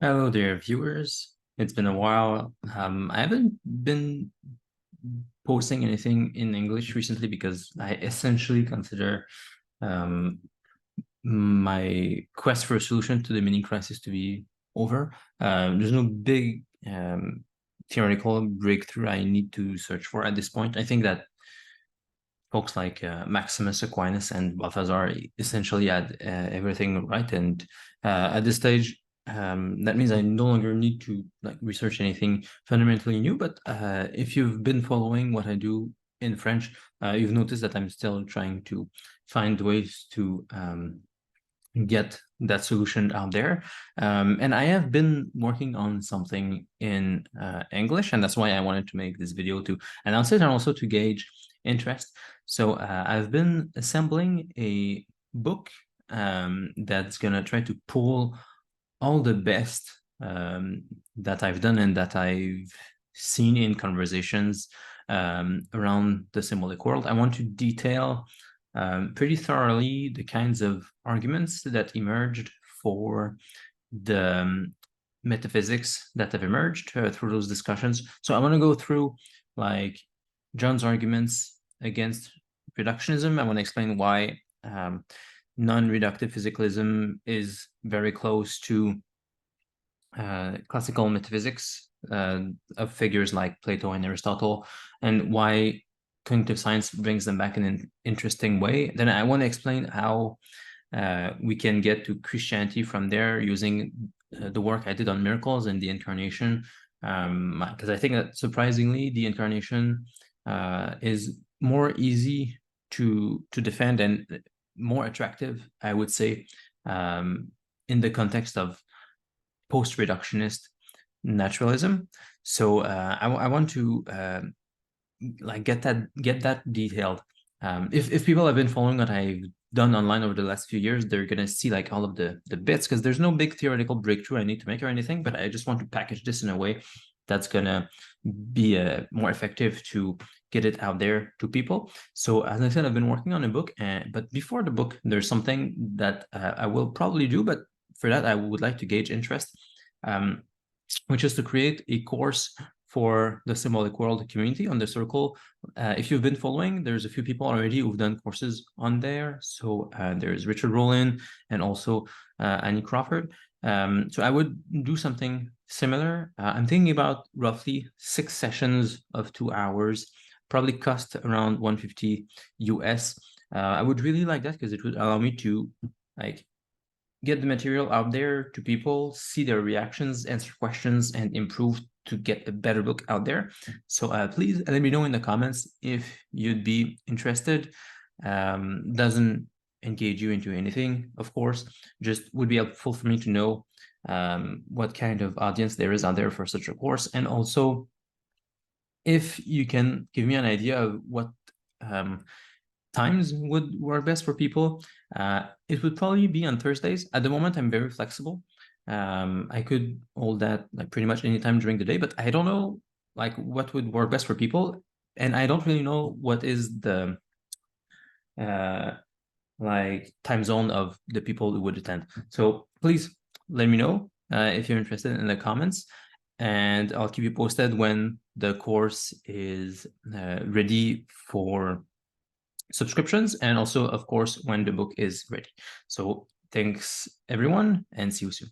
Hello there, viewers. It's been a while. I haven't been posting anything in English recently because I essentially consider um, my quest for a solution to the mini crisis to be over. There's no big theoretical breakthrough I need to search for at this point. I think that folks like Maximus Aquinas and Balthazar essentially had everything right. And at this stage, that means I no longer need to research anything fundamentally new. But if you've been following what I do in French, you've noticed that I'm still trying to find ways to get that solution out there. And I have been working on something in English, and that's why I wanted to make this video to announce it and also to gauge interest. So I've been assembling a book that's gonna try to pull all the best that I've done and that I've seen in conversations around the symbolic world. I want to detail pretty thoroughly the kinds of arguments that emerged for the metaphysics that have emerged through those discussions. So I want to go through like John's arguments against reductionism. I want to explain why non-reductive physicalism is very close to classical metaphysics of figures like Plato and Aristotle, and why cognitive science brings them back in an interesting way. Then I want to explain how we can get to Christianity from there using the work I did on miracles and the Incarnation, because I think that surprisingly the Incarnation is more easy to defend and more attractive, I would say, in the context of post-reductionist naturalism. So I want to get that detailed. If people have been following what I've done online over the last few years, they're gonna see like all of the bits, because there's no big theoretical breakthrough I need to make or anything, but I just want to package this in a way that's gonna be more effective to get it out there to people. So as I said, I've been working on a book, but before the book, there's something that I will probably do, but for that, I would like to gauge interest, which is to create a course for the symbolic world community on the circle. If you've been following, there's a few people already who've done courses on there. So there's Richard Rowland and also Annie Crawford. So I would do something similar. I'm thinking about roughly 6 sessions of 2 hours, probably cost around 150 US. I would really like that because it would allow me to get the material out there to people, see their reactions, answer questions, and improve to get a better book out there. So please let me know in the comments if you'd be interested. Doesn't engage you into anything, of course, just would be helpful for me to know what kind of audience there is out there for such a course. And also, if you can give me an idea of what times would work best for people. It would probably be on Thursdays. At the moment, I'm very flexible. I could hold that pretty much anytime during the day, but I don't know what would work best for people. And I don't really know what is the time zone of the people who would attend. So please let me know if you're interested in the comments, and I'll keep you posted when the course is ready for subscriptions, and also, of course, when the book is ready. So thanks, everyone, and see you soon.